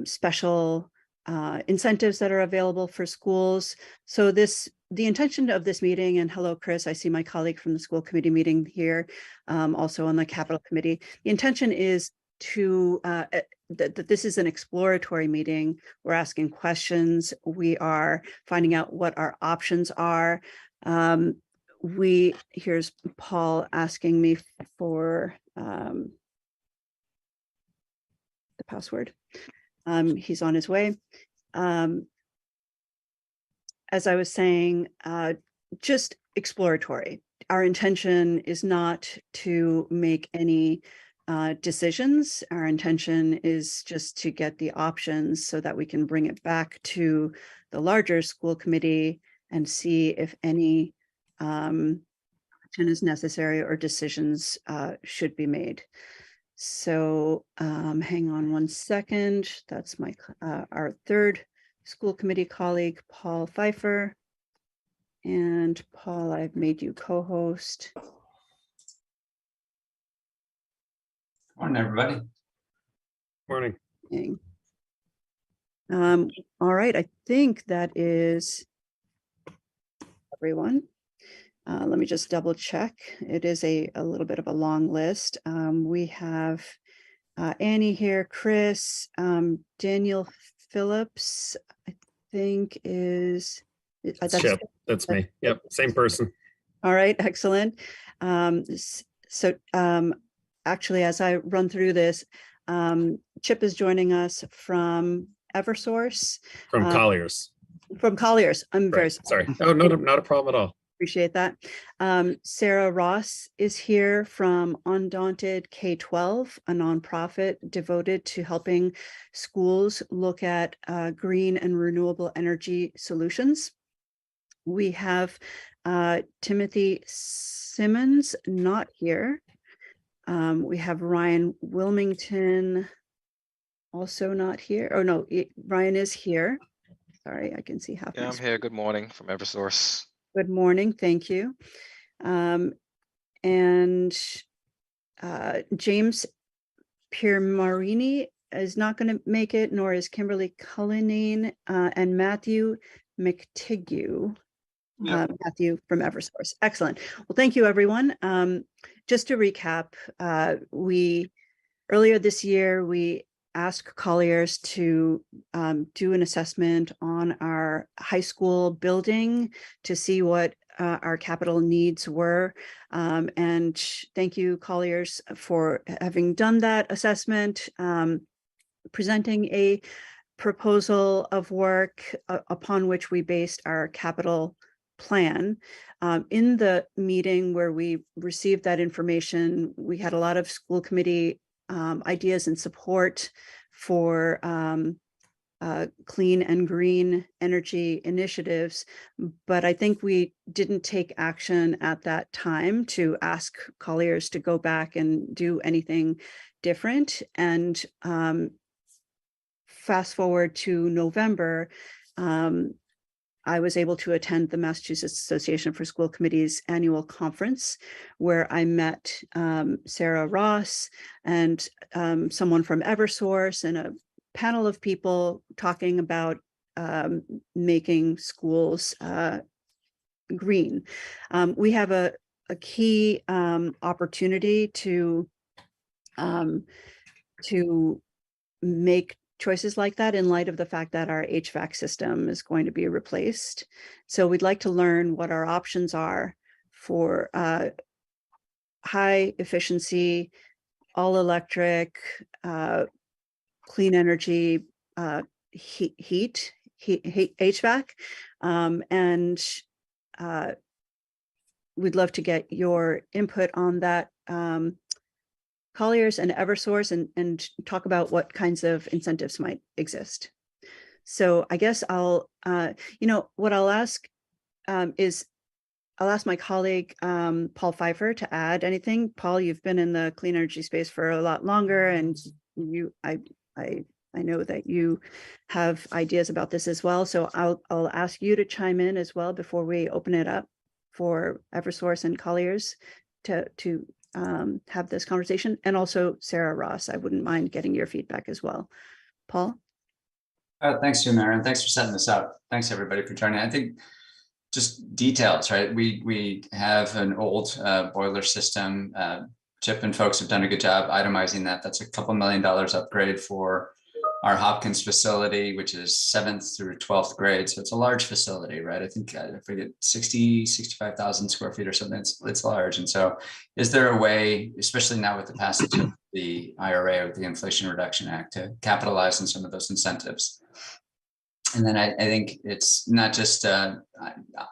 special incentives that are available for schools. So the intention of this meeting, and hello, Chris, I see my colleague from the school committee meeting here, also on the capital committee. The intention is to that this is an exploratory meeting. We're asking questions. We are finding out what our options are. Here's Paul asking me for the password. He's on his way. As I was saying, just exploratory. Our intention is not to make any decisions. Our intention is just to get the options so that we can bring it back to the larger school committee and see if any action is necessary or decisions should be made. So hang on one second. That's my our third school committee colleague, Paul Pfeiffer. And Paul, I've made you co-host. Morning, everybody. Morning. All right, I think that is everyone. Let me just double check. It is a little bit of a long list. We have Annie here, Chris, Daniel Phillips, I think is Chip. That's me. Yep, same person. All right, excellent. Actually, as I run through this, Chip is joining us from Eversource. From Colliers. From Colliers. I'm very sorry. Oh, not a problem at all. Appreciate that. Sarah Ross is here from Undaunted K-12, a nonprofit devoted to helping schools look at green and renewable energy solutions. We have Timothy Simmons not here. We have Ryan Wilmington also not here. Oh no, Ryan is here. Sorry, I can see half. Yeah, I'm here. Good morning from Eversource. Good morning, thank you. And James Piermarini is not going to make it, nor is Kimberly Cullinane and Matthew McTigue. Matthew from Eversource. Excellent. Well, thank you, everyone. Just to recap, earlier this year, we asked Colliers to do an assessment on our high school building to see what our capital needs were. And thank you, Colliers, for having done that assessment, presenting a proposal of work upon which we based our capital plan. In the meeting where we received that information, we had a lot of school committee ideas and support for clean and green energy initiatives, but I think we didn't take action at that time to ask Colliers to go back and do anything different. And fast forward to November, I was able to attend the Massachusetts Association for School Committees annual conference, where I met Sarah Ross and someone from Eversource and a panel of people talking about making schools green. We have a key opportunity to make choices like that in light of the fact that our HVAC system is going to be replaced. So we'd like to learn what our options are for high efficiency, all electric, clean energy heat HVAC. And we'd love to get your input on that, Colliers and Eversource, and talk about what kinds of incentives might exist. So I guess I'll, what I'll ask is I'll ask my colleague, Paul Pfeiffer, to add anything. Paul, you've been in the clean energy space for a lot longer, and I know that you have ideas about this as well. So I'll ask you to chime in as well before we open it up for Eversource and Colliers to have this conversation, and also Sarah Ross. I wouldn't mind getting your feedback as well. Paul? Thanks, Sumera, and thanks for setting this up. Thanks, everybody, for joining. I think just details, right? We have an old boiler system. Chip and folks have done a good job itemizing that. That's $2 million upgrade for our Hopkins facility, which is 7th through 12th grade. So it's a large facility, right? I think I forget 65,000 square feet or something. It's large. And so is there a way, especially now with the passage of the IRA or the Inflation Reduction Act, to capitalize on some of those incentives? And then I think it's not just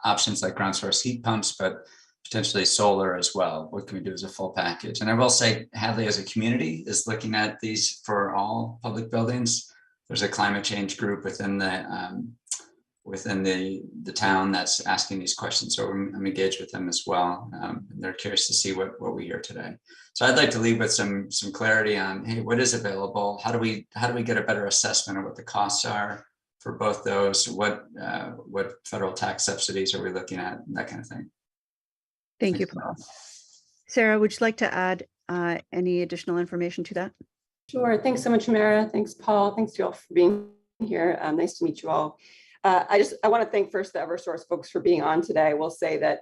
options like ground source heat pumps, but potentially solar as well. What can we do as a full package? And I will say Hadley as a community is looking at these for all public buildings. There's a climate change group within the town that's asking these questions. So I'm engaged with them as well. They're curious to see what we hear today. So I'd like to leave with some clarity on, hey, what is available? How do we get a better assessment of what the costs are for both those? What federal tax subsidies are we looking at? That kind of thing. Thank you, Paul. Sarah, would you like to add any additional information to that? Sure. Thanks so much, Mara. Thanks, Paul. Thanks to you all for being here. Nice to meet you all. I want to thank first the Eversource folks for being on today. I will say that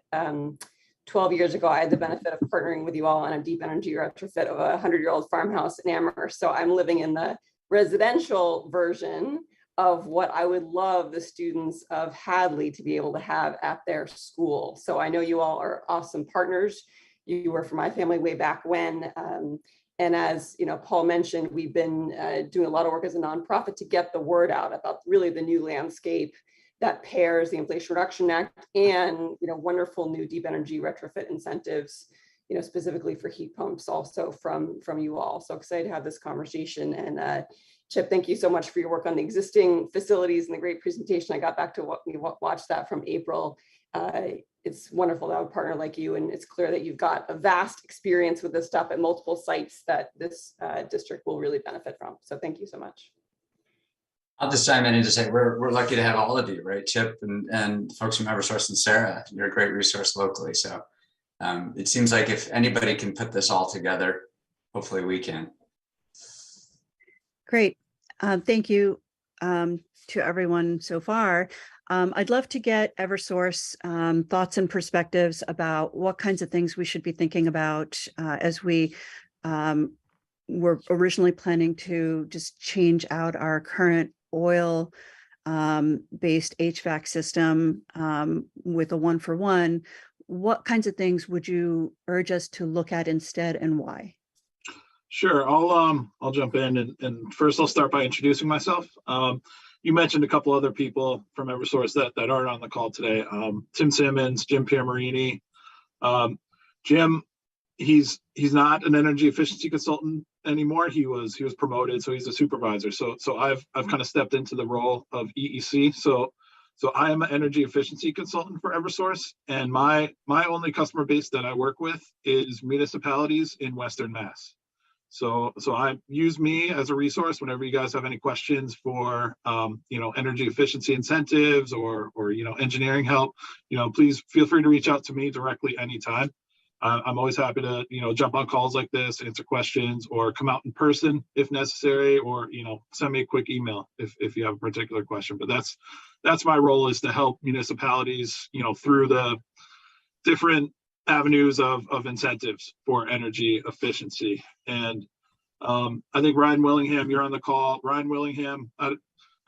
12 years ago, I had the benefit of partnering with you all on a deep energy retrofit of a 100-year-old farmhouse in Amherst. So I'm living in the residential version of what I would love the students of Hadley to be able to have at their school. So I know you all are awesome partners. You were for my family way back when. And as Paul mentioned, we've been doing a lot of work as a nonprofit to get the word out about really the new landscape that pairs the Inflation Reduction Act and wonderful new deep energy retrofit incentives, specifically for heat pumps, also from you all. So excited to have this conversation. And Chip, thank you so much for your work on the existing facilities and the great presentation. I got back to watch that from April. It's wonderful to have a partner like you, and it's clear that you've got a vast experience with this stuff at multiple sites that this district will really benefit from. So thank you so much. I'll just chime in and just say we're lucky to have all of you, right? Chip and folks from Eversource and Sarah. You're a great resource locally. So it seems like if anybody can put this all together, hopefully we can. Great. Thank you to everyone so far. I'd love to get Eversource thoughts and perspectives about what kinds of things we should be thinking about as we were originally planning to just change out our current oil based HVAC system with a 1-for-1. What kinds of things would you urge us to look at instead, and why? Sure, I'll jump in and first I'll start by introducing myself. You mentioned a couple other people from Eversource that aren't on the call today. Tim Simmons, Jim Piermarini. Jim, he's not an energy efficiency consultant anymore. He was promoted, so he's a supervisor. So I've kind of stepped into the role of EEC. So I am an energy efficiency consultant for Eversource, and my only customer base that I work with is municipalities in Western Mass. So I use me as a resource whenever you guys have any questions for energy efficiency incentives or engineering help. Please feel free to reach out to me directly anytime. I'm always happy to jump on calls like this, answer questions, or come out in person if necessary, or send me a quick email if you have a particular question. But that's my role, is to help municipalities through the different avenues of incentives for energy efficiency. And I think Ryan Willingham, you're on the call. Ryan Willingham,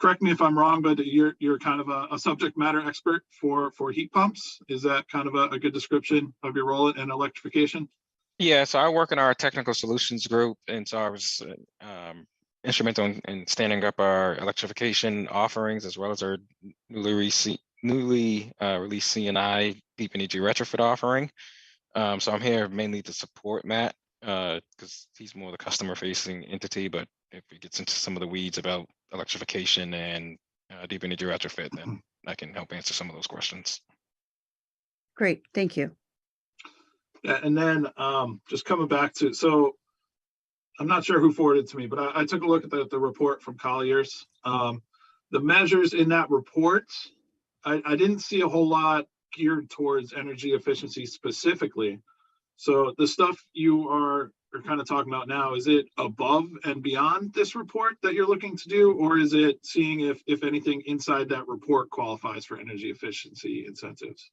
correct me if I'm wrong, but you're kind of a subject matter expert for heat pumps. Is that kind of a good description of your role in electrification? Yeah, so I work in our technical solutions group, and so I was instrumental in standing up our electrification offerings, as well as our newly released CNI deep energy retrofit offering. So I'm here mainly to support Matt, because he's more the customer facing entity, but if he gets into some of the weeds about electrification and deep energy retrofit, then I can help answer some of those questions. Great, thank you. Yeah, and then just coming back to, so I'm not sure who forwarded it to me, but I took a look at the report from Colliers. The measures in that report, I didn't see a whole lot geared towards energy efficiency specifically. So the stuff you are are kind of talking about now, is it above and beyond this report that you're looking to do, or is it seeing if anything inside that report qualifies for energy efficiency incentives?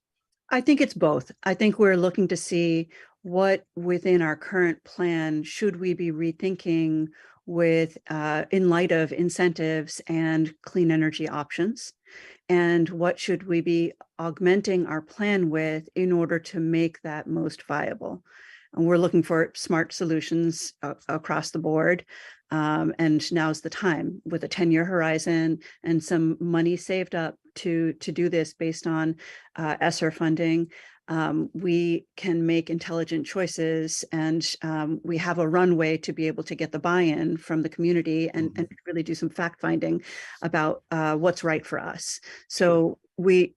I think it's both. I think we're looking to see what within our current plan should we be rethinking with in light of incentives and clean energy options, and what should we be augmenting our plan with in order to make that most viable. And we're looking for smart solutions across the board. And now's the time, with a 10-year horizon and some money saved up to do this based on ESSER funding. We can make intelligent choices, and we have a runway to be able to get the buy-in from the community and really do some fact finding about what's right for us. So I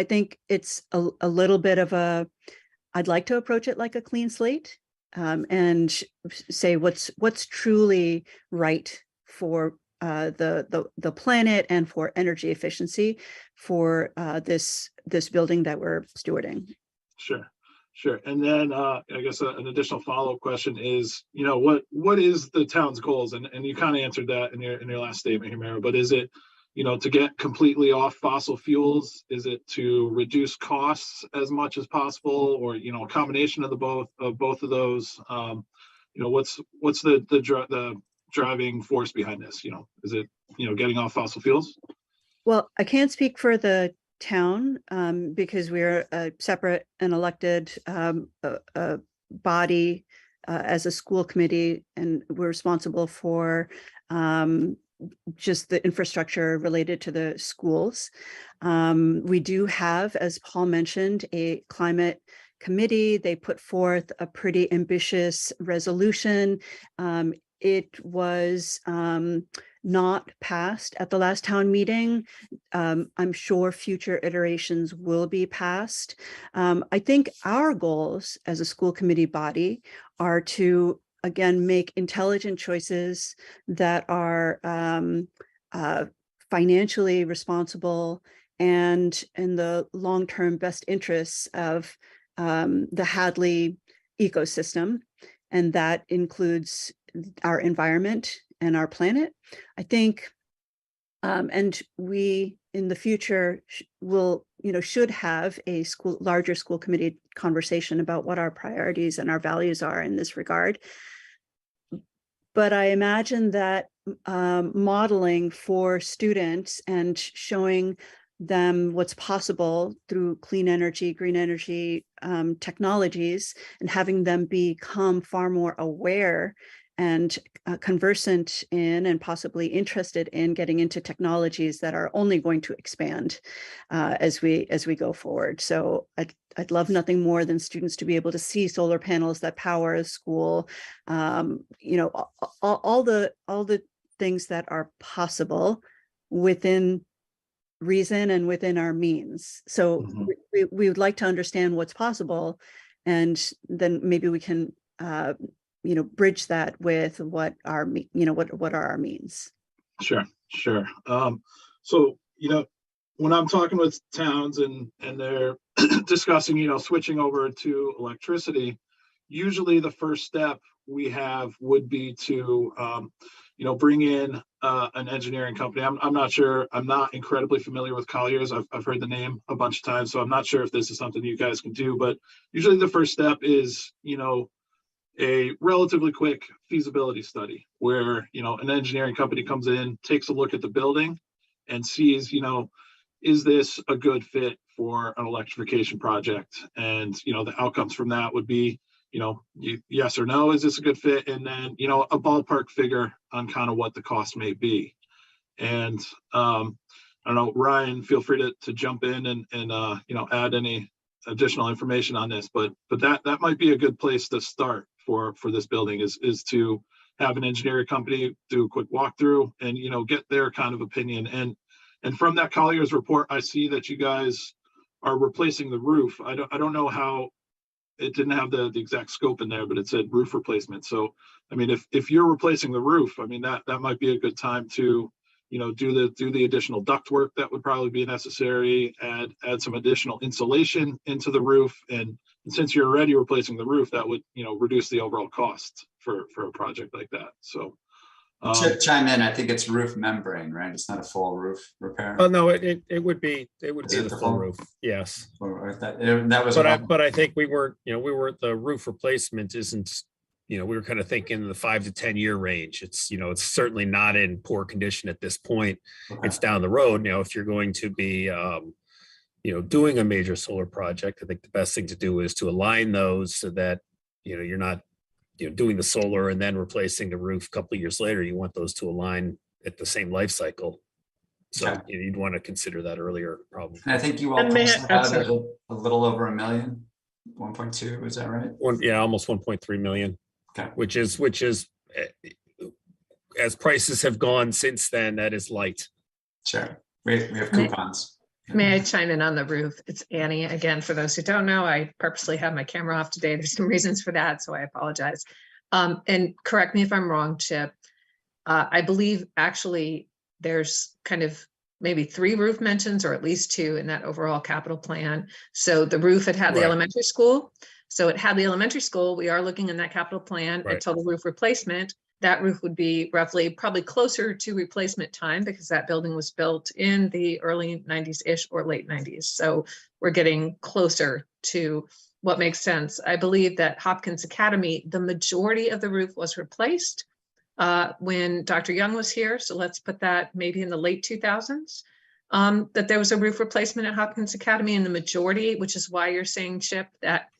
think it's a little bit of I'd like to approach it like a clean slate, and say what's truly right for the planet and for energy efficiency for this building that we're stewarding. Sure. And then I guess an additional follow-up question is, what is the town's goals? And you kind of answered that in your last statement here, Mara, but is it, to get completely off fossil fuels? Is it to reduce costs as much as possible, or, a combination of both of those? What's the driving force behind this? Is it, getting off fossil fuels? Well, I can't speak for the town because we're a separate and elected body as a school committee, and we're responsible for just the infrastructure related to the schools. We do have, as Paul mentioned, a climate committee. They put forth a pretty ambitious resolution. It was not passed at the last town meeting. I'm sure future iterations will be passed. I think our goals as a school committee body are to, again, make intelligent choices that are financially responsible and in the long-term best interests of the Hadley ecosystem. And that includes our environment and our planet. I think, and we in the future should have a larger school committee conversation about what our priorities and our values are in this regard. But I imagine that modeling for students and showing them what's possible through clean energy, green energy technologies, and having them become far more aware and conversant in and possibly interested in getting into technologies that are only going to expand as we go forward. So I'd love nothing more than students to be able to see solar panels that power a school, all the things that are possible within reason and within our means. So we would like to understand what's possible, and then maybe we can bridge that with what are our means. Sure. So when I'm talking with towns and they're discussing switching over to electricity, usually the first step we have would be to bring in an engineering company. I'm not sure. I'm not incredibly familiar with Colliers. I've heard the name a bunch of times, so I'm not sure if this is something you guys can do. But usually the first step is a relatively quick feasibility study where an engineering company comes in, takes a look at the building, and sees is this a good fit for an electrification project? And the outcomes from that would be yes or no, is this a good fit? And then, a ballpark figure on kind of what the cost may be. And I don't know, Ryan, feel free to jump in and add any additional information on this, but that might be a good place to start for this building is to have an engineering company do a quick walkthrough and, get their kind of opinion. And from that Colliers report, I see that you guys are replacing the roof. I don't know how. It didn't have the exact scope in there, but it said roof replacement. So, I mean, if you're replacing the roof, I mean, that might be a good time to, do the additional duct work that would probably be necessary, add some additional insulation into the roof, and since you're already replacing the roof, that would, reduce the overall cost for a project like that. So. Chime in. I think it's roof membrane, right? It's not a full roof repair. Oh, no, it would be, Is the it the full full? roof, yes. Or that was. But I think we were, the roof replacement isn't, we were kind of thinking the 5 to 10 year range. It's, it's certainly not in poor condition at this point. Okay. It's down the road. If you're going to be, doing a major solar project, I think the best thing to do is to align those so that, you're not, doing the solar and then replacing the roof a couple of years later. You want those to align at the same life cycle. So Okay. you'd want to consider that earlier, probably. And I think you all And may priced I- that out sorry. at a little over $1 million, 1.2, is that right? Almost 1.3 million. Okay. Which is as prices have gone since then, that is light. Sure. We have coupons. May I chime in on the roof? It's Annie again. For those who don't know, I purposely have my camera off today. There's some reasons for that, so I apologize. And correct me if I'm wrong, Chip. I believe actually there's kind of maybe 3 roof mentions, or at least 2 in that overall capital plan. So the roof had the Right. elementary school. So it had the elementary school. We are looking in that capital plan Right. at total roof replacement. That roof would be roughly probably closer to replacement time because that building was built in the early 90s-ish or late 90s. So we're getting closer to what makes sense. I believe that Hopkins Academy, the majority of the roof was replaced when Dr. Young was here. So let's put that maybe in the late 2000s, that there was a roof replacement at Hopkins Academy in the majority, which is why you're saying, Chip, that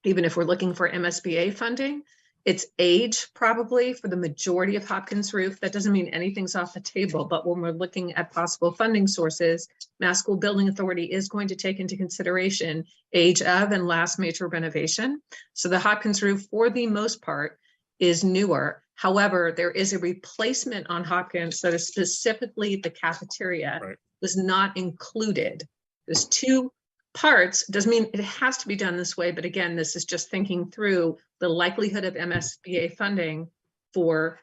even if we're looking for MSBA funding, it's age probably for the majority of Hopkins roof. That doesn't mean anything's off the table, but when we're looking at possible funding sources, Mass School Building Authority is going to take into consideration age of and last major renovation. So the Hopkins roof, for the most part, is newer. However, there is a replacement on Hopkins that is specifically the cafeteria, Right. was not included. There's 2 parts. Doesn't mean it has to be done this way, but again, this is just thinking through the likelihood of MSBA funding for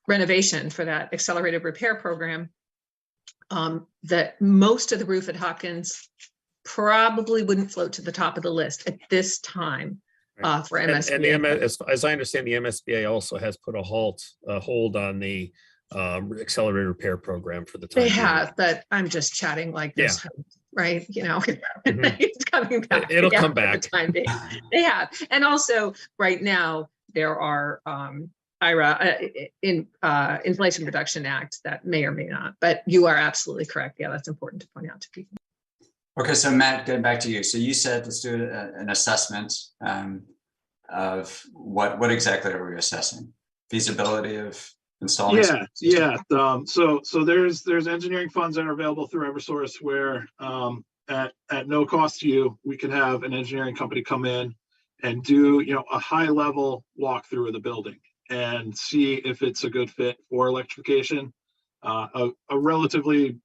renovation for that accelerated repair program. That most of the roof at Hopkins probably wouldn't float to the top of the list at this time for And the MSBA. as I understand, the MSBA also has put a hold on the accelerated repair program for the time. They being. have, but I'm just chatting like this, right? Mhm. It's coming back. It'll Yeah, come for the back. time being. They have, and also right now there are IRA Inflation Reduction Act that may or may not. But you are absolutely correct. Yeah, that's important to point out to people. Okay, so Matt, getting back to you. So you said let's do an assessment of what exactly are we assessing? Feasibility of installing? Yeah. So there's engineering funds that are available through Eversource where at no cost to you, we can have an engineering company come in and do a high level walkthrough of the building and see if it's a good fit for electrification. A relatively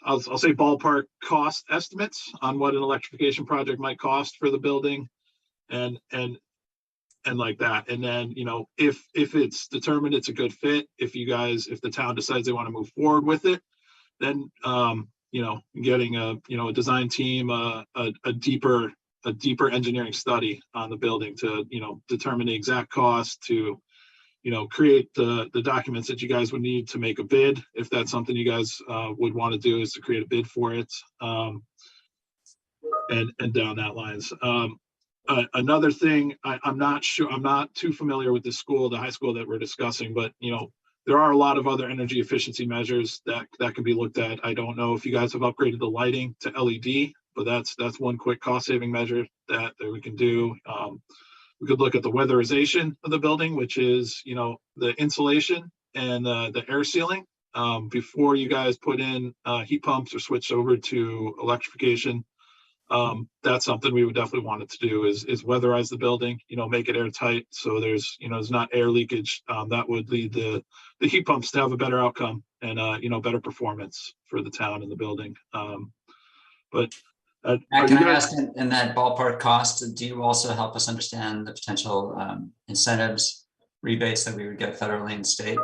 I'll say ballpark cost estimates on what an electrification project might cost for the building and like that. And then, if it's determined it's a good fit, if the town decides they want to move forward with it, then, getting a design team, a deeper engineering study on the building to, determine the exact cost, to, create the documents that you guys would need to make a bid. If that's something you guys would want to do, is to create a bid for it. And down that lines. Another thing, I'm not sure, I'm not too familiar with the high school that we're discussing, but there are a lot of other energy efficiency measures that can be looked at. I don't know if you guys have upgraded the lighting to LED, but that's one quick cost saving measure that we can do. We could look at the weatherization of the building, which is the insulation and the air sealing. Before you guys put in heat pumps or switch over to electrification, that's something we would definitely want it to do is weatherize the building, make it airtight. So there's not air leakage. That would lead the heat pumps to have a better outcome and, better performance for the town and the building. Matt, can I ask in that ballpark cost, do you also help us understand the potential incentives, rebates that we would get federally and state?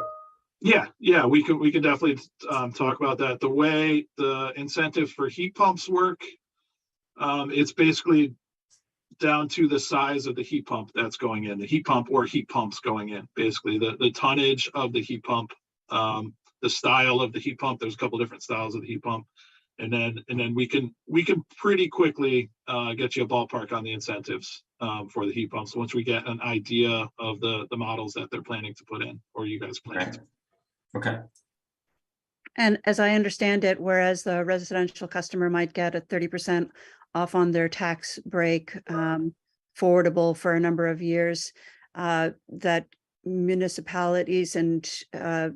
Yeah, we could definitely talk about that. The way the incentives for heat pumps work, It's basically down to the size of the heat pump that's going in, the heat pump or heat pumps going in, basically the tonnage of the heat pump, the style of the heat pump. There's a couple different styles of the heat pump. And then we can pretty quickly get you a ballpark on the incentives for the heat pumps once we get an idea of the models that they're planning to put in, or you guys plan to. Okay. And as I understand it, whereas the residential customer might get a 30% off on their tax break, forwardable for a number of years, that municipalities and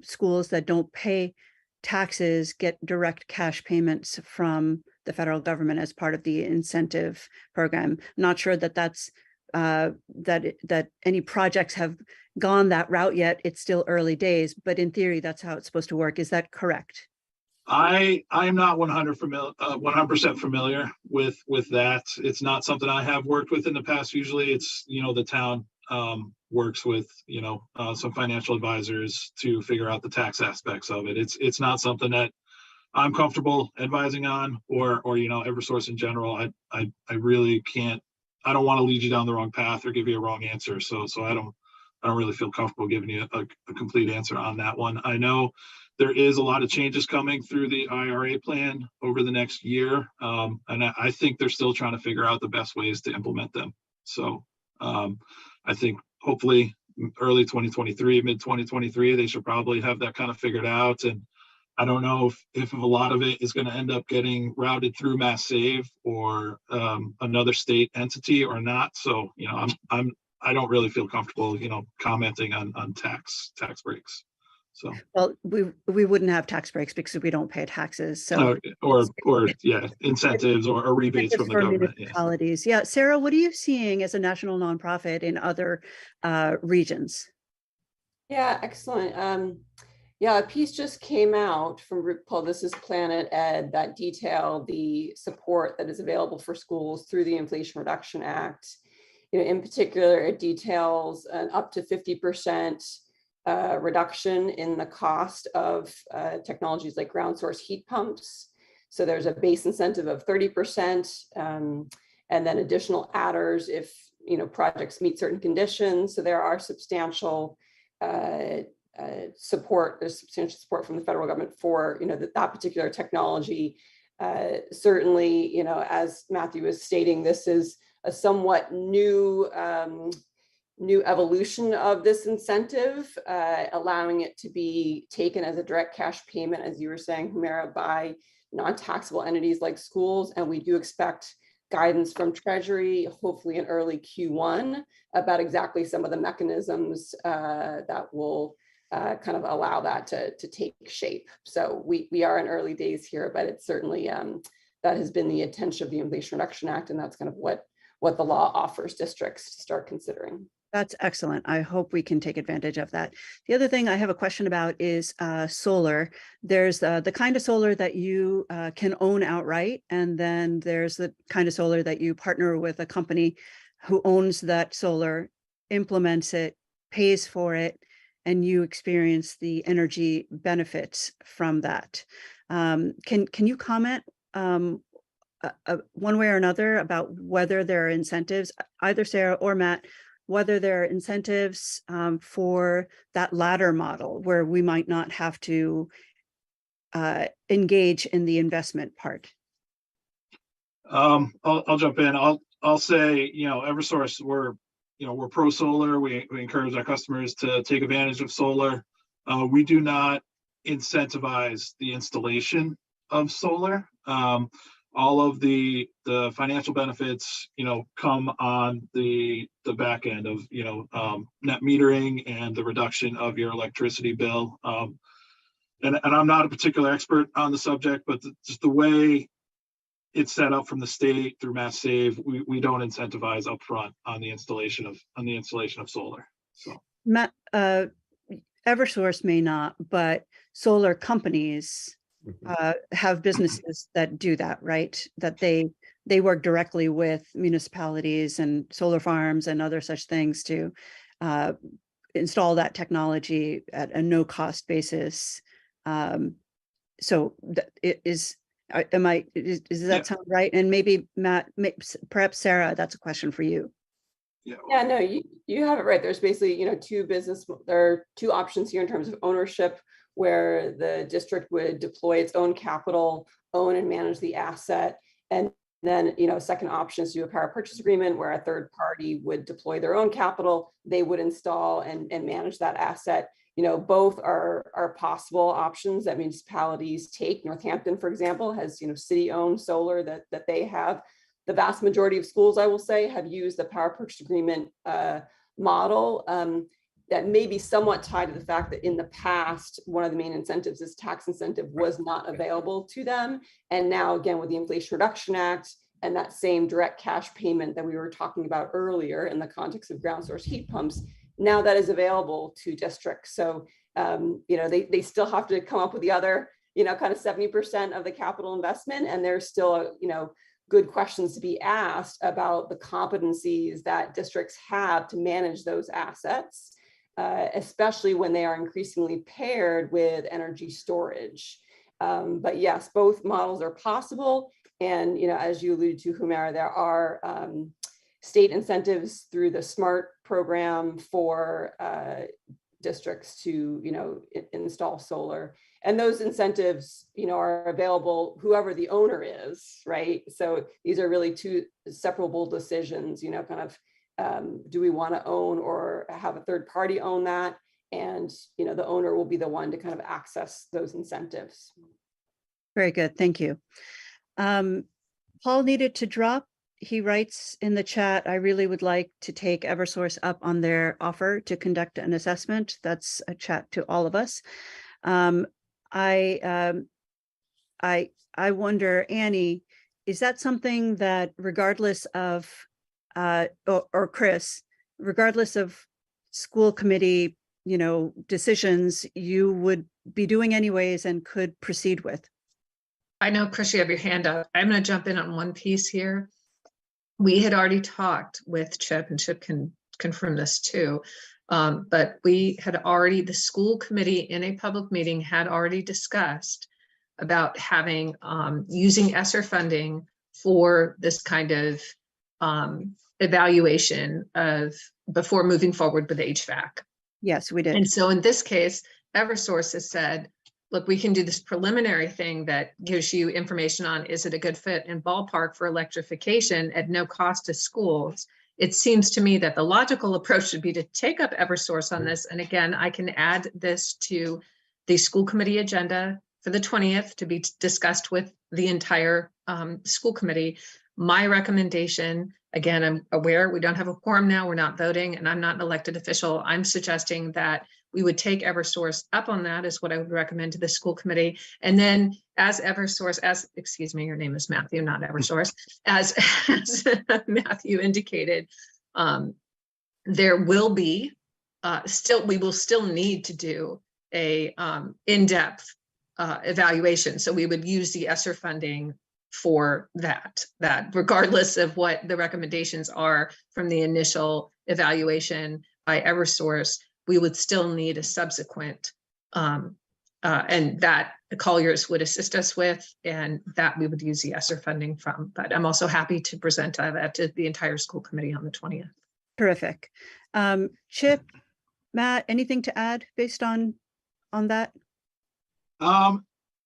schools that don't pay taxes get direct cash payments from the federal government as part of the incentive program. Not sure that that's that any projects have gone that route yet. It's still early days, but in theory, that's how it's supposed to work. Is that correct? I'm not 100% familiar with that. It's not something I have worked with in the past. Usually it's, the town works with, some financial advisors to figure out the tax aspects of it. It's not something that I'm comfortable advising on, or Eversource in general. I really can't. I don't want to lead you down the wrong path or give you a wrong answer. So I don't really feel comfortable giving you a complete answer on that one. I know there is a lot of changes coming through the IRA plan over the next year. And I think they're still trying to figure out the best ways to implement them. So I think hopefully early 2023, mid 2023, they should probably have that kind of figured out. And I don't know if a lot of it is going to end up getting routed through Mass Save or another state entity or not. So, I don't really feel comfortable, commenting on tax breaks. So, Well, we wouldn't have tax breaks because we don't pay taxes. So or incentives or rebates from the government. Municipalities. Yeah. Sarah, what are you seeing as a national nonprofit in other regions? Yeah, excellent. Yeah, a piece just came out from a group called This is Planet Ed that detailed the support that is available for schools through the Inflation Reduction Act. In particular, it details an up to 50% reduction in the cost of technologies like ground source heat pumps. So there's a base incentive of 30%, and then additional adders if projects meet certain conditions. So there are substantial support. There's substantial support from the federal government for that particular technology. Certainly, as Matthew was stating, this is a somewhat new evolution of this incentive, allowing it to be taken as a direct cash payment, as you were saying, Humera, by non-taxable entities like schools. And we do expect guidance from Treasury, hopefully in early Q1, about exactly some of the mechanisms that will kind of allow that to take shape. So we are in early days here, but it's certainly that has been the intention of the Inflation Reduction Act, and that's kind of what the law offers districts to start considering. That's excellent. I hope we can take advantage of that. The other thing I have a question about is solar. There's the kind of solar that you can own outright, and then there's the kind of solar that you partner with a company who owns that solar, implements it, pays for it, and you experience the energy benefits from that. Can you comment one way or another about whether there are incentives, either Sarah or Matt, whether there are incentives for that latter model where we might not have to engage in the investment part? I'll jump in. I'll say, Eversource, we're pro solar. We encourage our customers to take advantage of solar. We do not incentivize the installation of solar. All of the financial benefits, come on the back end of, net metering and the reduction of your electricity bill. And I'm not a particular expert on the subject, but just the way it's set up from the state through Mass Save, we don't incentivize upfront on the installation of solar. So Matt, Eversource may not, but solar companies have businesses that do that, right? That they work directly with municipalities and solar farms and other such things to install that technology at a no cost basis. So it is Does that sound right? And maybe Matt, perhaps Sarah, that's a question for you. Yeah, no, you have it right. There's basically, there are two options here in terms of ownership, where the district would deploy its own capital, own and manage the asset. And then, second option is to do a power purchase agreement where a third party would deploy their own capital. They would install and manage that asset. Both are possible options that municipalities take. Northampton, for example, has, city-owned solar that they have. The vast majority of schools, I will say, have used the power purchase agreement model that may be somewhat tied to the fact that in the past, one of the main incentives is tax incentive was not available to them. And now, again, with the Inflation Reduction Act and that same direct cash payment that we were talking about earlier in the context of ground source heat pumps, now that is available to districts. So, they still have to come up with the other, kind of 70% of the capital investment. And there's still, good questions to be asked about the competencies that districts have to manage those assets, especially when they are increasingly paired with energy storage. But yes, both models are possible. And, as you alluded to, Humera, there are state incentives through the SMART program for districts to, install solar. And those incentives, are available whoever the owner is, right? So these are really two separable decisions, kind of, do we want to own or have a third party own that? And, the owner will be the one to kind of access those incentives. Very good. Thank you. Paul needed to drop. He writes in the chat, I really would like to take Eversource up on their offer to conduct an assessment. That's a chat to all of us. I wonder, Annie, is that something that regardless of, or Chris, regardless of school committee, decisions, you would be doing anyways and could proceed with? I know, Chris, you have your hand up. I'm going to jump in on one piece here. We had already talked with Chip, and Chip can confirm this too. But we had already, the school committee in a public meeting had already discussed about having, using ESSER funding for this kind of evaluation of before moving forward with HVAC. Yes, we did. And so in this case, Eversource has said, look, we can do this preliminary thing that gives you information on, is it a good fit in ballpark for electrification at no cost to schools? It seems to me that the logical approach should be to take up Eversource on this. And again, I can add this to the school committee agenda for the 20th to be discussed with the entire school committee. My recommendation, again, I'm aware we don't have a quorum now, we're not voting, and I'm not an elected official. I'm suggesting that we would take Eversource up on that, is what I would recommend to the school committee. And then as Eversource, excuse me, your name is Matthew, not Eversource, as Matthew indicated, there will be we will still need to do a in-depth evaluation. So we would use the ESSER funding for that regardless of what the recommendations are from the initial evaluation by Eversource, we would still need a subsequent, and that the Colliers would assist us with, and that we would use the ESSER funding from. But I'm also happy to present that to the entire school committee on the 20th. Terrific. Chip, Matt, anything to add based on that?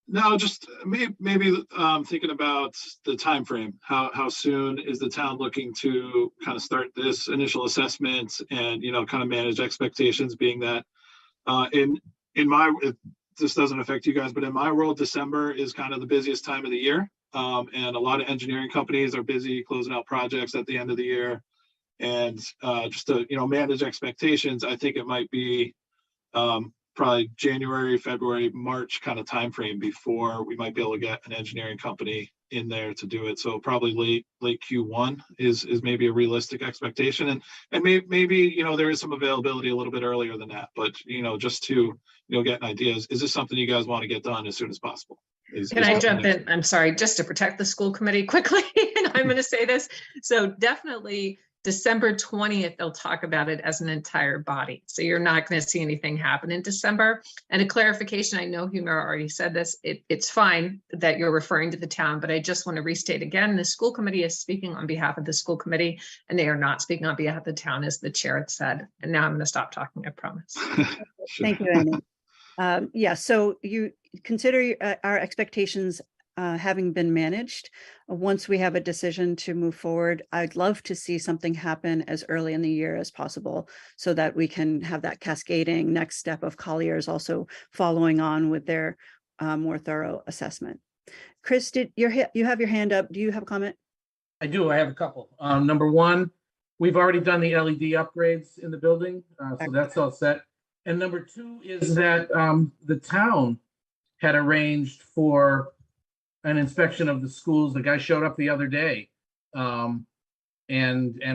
No, just maybe thinking about the time frame. How soon is the town looking to kind of start this initial assessment and kind of manage expectations? Being that this doesn't affect you guys, but in my world, December is kind of the busiest time of the year, and a lot of engineering companies are busy closing out projects at the end of the year. And just to manage expectations, I think it might be probably January, February, March kind of timeframe before we might be able to get an engineering company in there to do it. So probably late Q1 is maybe a realistic expectation, and maybe there is some availability a little bit earlier than that. But just to get an idea, is this something you guys want to get done as soon as possible? Can I jump in? I'm sorry, just to protect the school committee quickly, and I'm going to say this. So definitely December 20th, they'll talk about it as an entire body. So you're not going to see anything happen in December. And a clarification, I know Humira already said this, it's fine that you're referring to the town, but I just want to restate again, the school committee is speaking on behalf of the school committee, and they are not speaking on behalf of the town, as the chair had said. And now I'm going to stop talking, I promise. Sure. Thank you, Amy. Yeah, so you consider our expectations having been managed. Once we have a decision to move forward, I'd love to see something happen as early in the year as possible so that we can have that cascading next step of Colliers also following on with their more thorough assessment. Chris, you have your hand up. Do you have a comment? I do. I have a couple. Number one, we've already done the LED upgrades in the building, so that's all set. And number two is that the town had arranged for an inspection of the schools. The guy showed up the other day and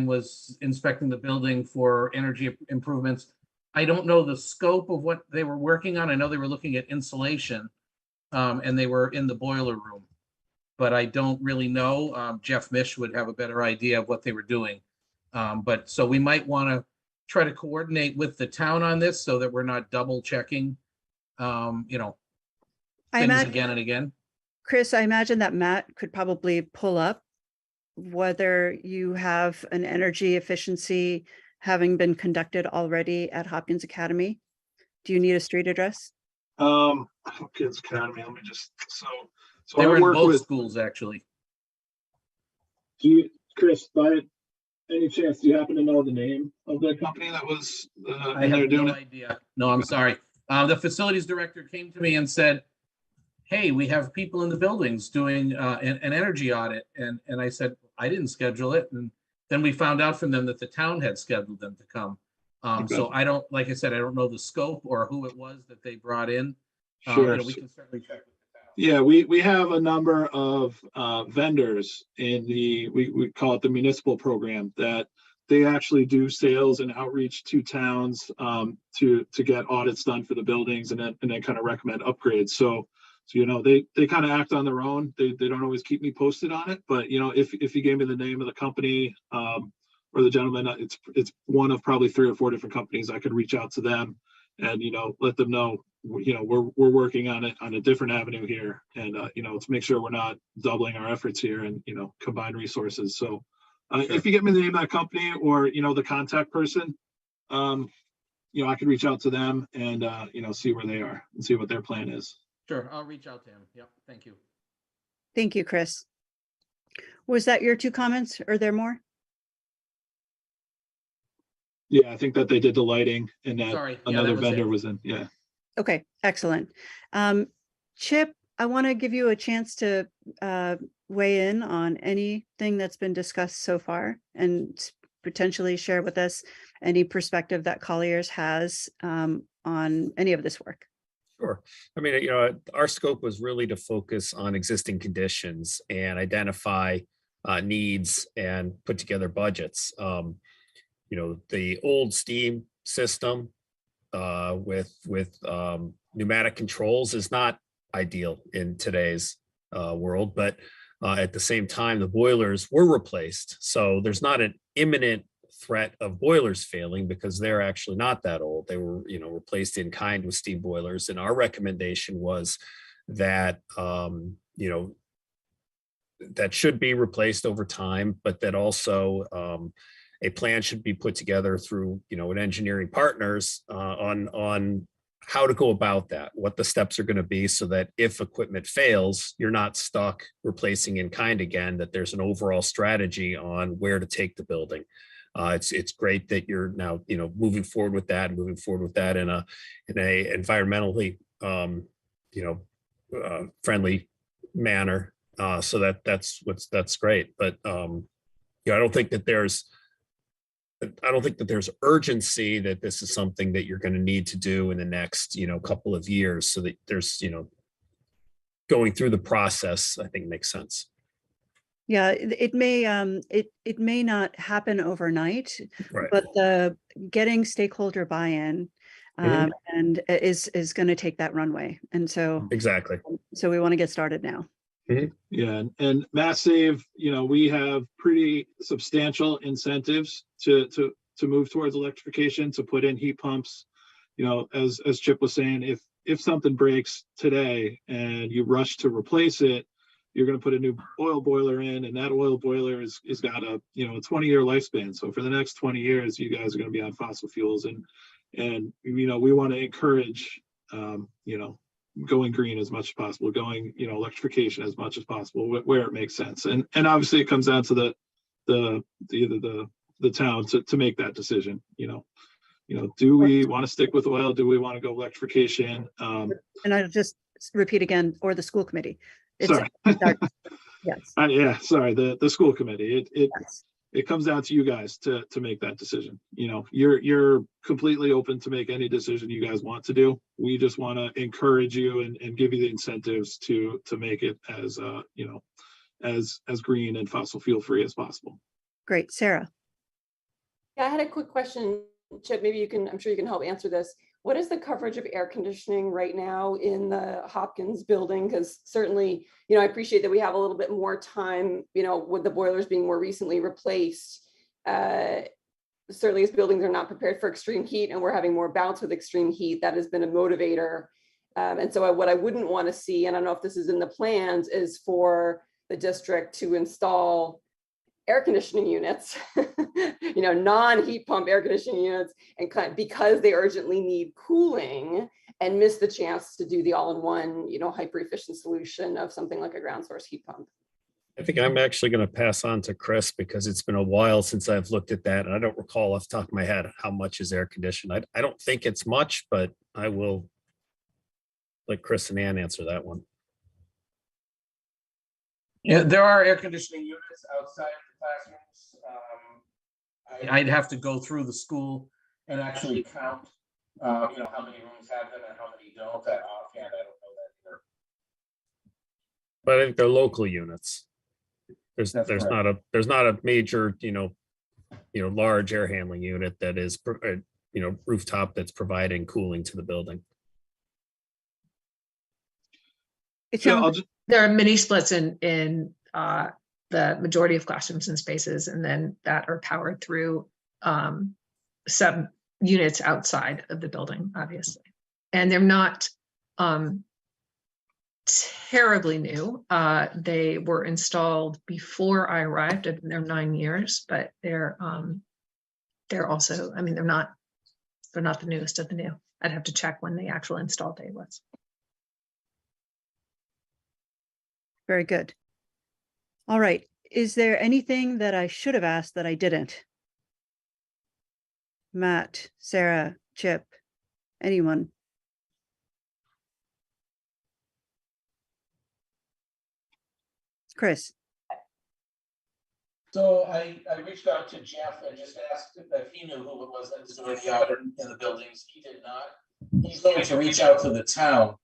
was inspecting the building for energy improvements. I don't know the scope of what they were working on. I know they were looking at insulation and they were in the boiler room, but I don't really know. Jeff Mish would have a better idea of what they were doing. But so we might want to try to coordinate with the town on this so that we're not double checking, I things imagine, again and again. Chris, I imagine that Matt could probably pull up whether you have an energy efficiency having been conducted already at Hopkins Academy. Do you need a street address? Hopkins Academy. Let me just so They were I in work both with. schools, actually. Do you, Chris, by any chance, do you happen to know the name of the company that was I in there have doing no it? idea. No, I'm sorry. The facilities director came to me and said, hey, we have people in the buildings doing an energy audit. And I said, I didn't schedule it. And then we found out from them that the town had scheduled them to come. Okay. So I don't, like I said, I don't know the scope or who it was that they brought in. Sure. We can certainly check with the town. Yeah, we have a number of vendors in we call it the municipal program that they actually do sales and outreach to towns to get audits done for the buildings and then kind of recommend upgrades. So they kind of act on their own. They don't always keep me posted on it, but if you gave me the name of the company or the gentleman, it's one of probably 3 or 4 different companies. I could reach out to them and let them know we're working on it on a different avenue here, and to make sure we're not doubling our efforts here and combine resources. So Sure. If you get me the name of that company or the contact person, I could reach out to them and see where they are and see what their plan is. Sure, I'll reach out to him. Yep, thank you. Thank you, Chris. Was that your 2 comments? Are there more? Yeah, I think that they did the lighting and that Sorry. Yeah, another that was vendor it. was in. Yeah. Okay, excellent. Chip, I want to give you a chance to weigh in on anything that's been discussed so far and potentially share with us any perspective that Colliers has on any of this work. Sure. I mean, our scope was really to focus on existing conditions and identify needs and put together budgets. The old steam system with pneumatic controls is not ideal in today's world, but at the same time, the boilers were replaced. So there's not an imminent threat of boilers failing because they're actually not that old. They were, replaced in kind with steam boilers. And our recommendation was that, that should be replaced over time, but that also a plan should be put together through, an engineering partners on how to go about that, what the steps are going to be so that if equipment fails, you're not stuck replacing in kind again, that there's an overall strategy on where to take the building. It's great that you're now, moving forward with that in a environmentally, friendly manner. So that's great. But, I don't think that there's urgency that this is something that you're going to need to do in the next, couple of years, so that there's, going through the process, I think makes sense. Yeah, it may not happen overnight, Right. but the getting stakeholder buy-in Mhm. and is going to take that runway. And so Exactly. we want to get started now. Yeah, and Mass Save, we have pretty substantial incentives to move towards electrification, to put in heat pumps. As Chip was saying, if something breaks today and you rush to replace it, you're going to put a new oil boiler in, and that oil boiler is got a 20-year lifespan. So for the next 20 years, you guys are going to be on fossil fuels, and we want to encourage going green as much as possible, going electrification as much as possible where it makes sense, and obviously it comes down to the town to make that decision. Do we want to stick with oil? Do we want to go electrification? And I'll just repeat again, or the school committee. Sorry. Yes. Yeah, sorry, the school committee. Yes. It comes down to you guys to make that decision. You're completely open to make any decision you guys want to do. We just want to encourage you and give you the incentives to make it as as green and fossil fuel free as possible. Great. Sarah. Yeah, I had a quick question, Chip. Maybe I'm sure you can help answer this. What is the coverage of air conditioning right now in the Hopkins building? Because certainly, I appreciate that we have a little bit more time, with the boilers being more recently replaced. Certainly as buildings are not prepared for extreme heat and we're having more bouts with extreme heat, that has been a motivator. And so what I wouldn't want to see, and I don't know if this is in the plans, is for the district to install air conditioning units, non-heat pump air conditioning units, and because they urgently need cooling, and miss the chance to do the all-in-one, hyper efficient solution of something like a ground source heat pump. I think I'm actually going to pass on to Chris because it's been a while since I've looked at that, and I don't recall off the top of my head how much is air conditioned. I don't think it's much, but I will let Chris and Ann answer that one. Yeah, there are air conditioning units outside of the classrooms. I'd have to go through the school and actually count, how many rooms have them and how many don't. That offhand, I don't know that either. But I think they're local units. There's That's not a major, large air handling unit that is, rooftop that's providing cooling to the building. It Yeah, sounds There are mini splits in the majority of classrooms and spaces, and then that are powered through sub units outside of the building, obviously. And they're not terribly new. They were installed before I arrived. I've been there 9 years, but they're also, they're not the newest of the new. I'd have to check when the actual install date was. very good. All right. Is there anything that I should have asked that I didn't? Matt, Sarah, Chip, anyone? Chris. So I reached out to Jeff and just asked if he knew who it was that was doing the audit in the buildings. He did not. He's going to reach out to the town.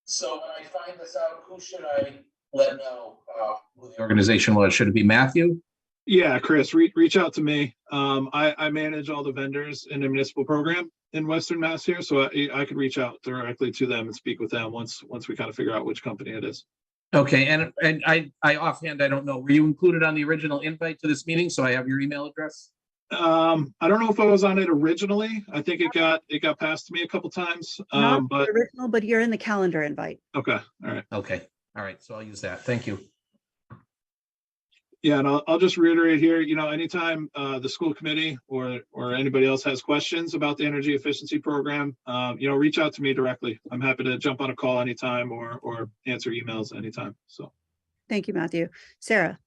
So when I find this out, who should I let know who the organization was? Should it be Matthew? Yeah, Chris, reach out to me. I manage all the vendors in the municipal program in Western Mass here, so I could reach out directly to them and speak with them once we kind of figure out which company it is. Okay, and I offhand, I don't know, were you included on the original invite to this meeting? So I have your email address. I don't know if I was on it originally. I think it got passed to me a couple times. Not But the original, but you're in the calendar invite. okay, all right. Okay, all right, so I'll use that. Thank you. Yeah, and I'll just reiterate here, anytime the school committee or anybody else has questions about the energy efficiency program, reach out to me directly. I'm happy to jump on a call anytime or answer emails anytime. So Thank you, Matthew. Sarah.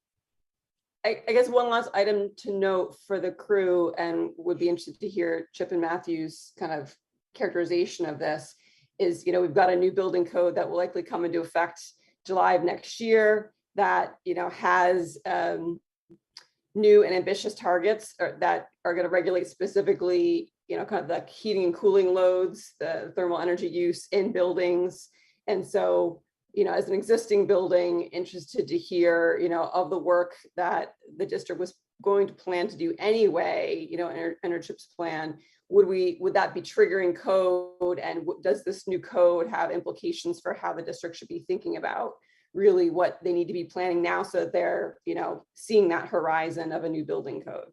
I guess one last item to note for the crew, and would be interested to hear Chip and Matthew's kind of characterization of this, is, we've got a new building code that will likely come into effect July of next year that, has new and ambitious targets that are going to regulate specifically, kind of the heating and cooling loads, the thermal energy use in buildings. And so, as an existing building, interested to hear, of the work that the district was going to plan to do anyway, in our CHIPS plan, would that be triggering code? And does this new code have implications for how the district should be thinking about really what they need to be planning now so that they're, you know, seeing that horizon of a new building code.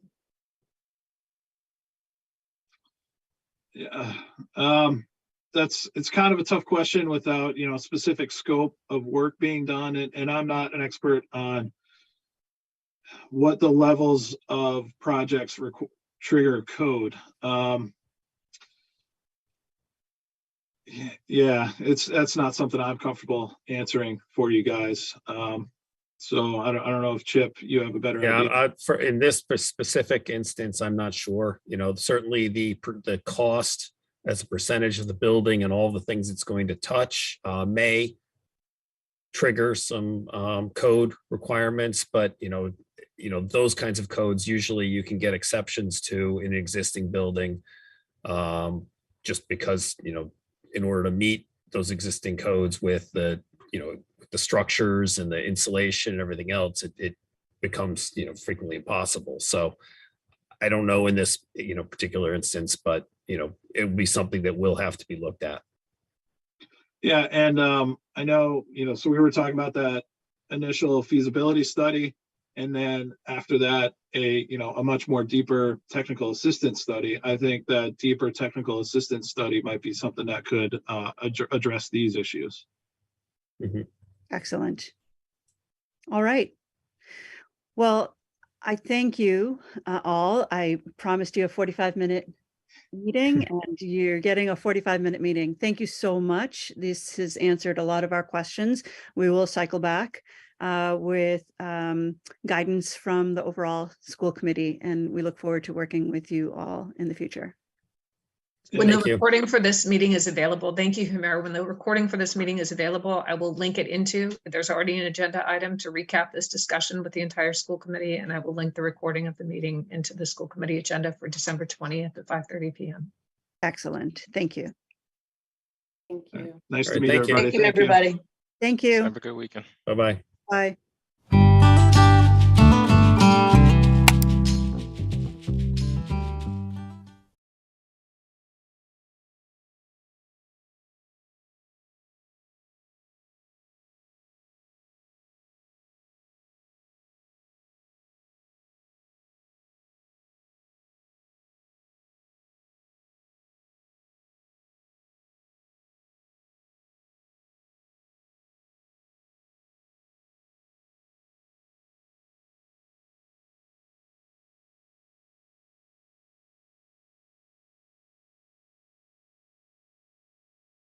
Yeah, it's kind of a tough question without, you know, specific scope of work being done, and I'm not an expert on what the levels of projects trigger code. Yeah, that's not something I'm comfortable answering for you guys. So I don't know if Chip, you have a better idea. Yeah, for in this specific instance, I'm not sure. You know, certainly the cost as a percentage of the building and all the things it's going to touch may trigger some code requirements, but you know those kinds of codes usually you can get exceptions to in an existing building, just because in order to meet those existing codes with the the structures and the insulation and everything else, it becomes frequently impossible. So I don't know in this particular instance, but it would be something that will have to be looked at. Yeah, and I know, so we were talking about that initial feasibility study, and then after that, a much more deeper technical assistance study. I think that deeper technical assistance study might be something that could address these issues. Mhm. Excellent. All right. Well, I thank you all. I promised you a 45-minute meeting and you're getting a 45-minute meeting. Thank you so much. This has answered a lot of our questions. We will cycle back with guidance from the overall school committee, and we look forward to working with you all in the future. When the Thank you. recording for this meeting is available, thank you, Humira. When the recording for this meeting is available, I will link it into, there's already an agenda item to recap this discussion with the entire school committee, and I will link the recording of the meeting into the school committee agenda for December 20th at 5:30 p.m. Excellent. Thank you. Thank you. Nice All to right, meet thank you. everybody. Thank you, everybody. Thank you. Have a good weekend. Bye-bye. Bye.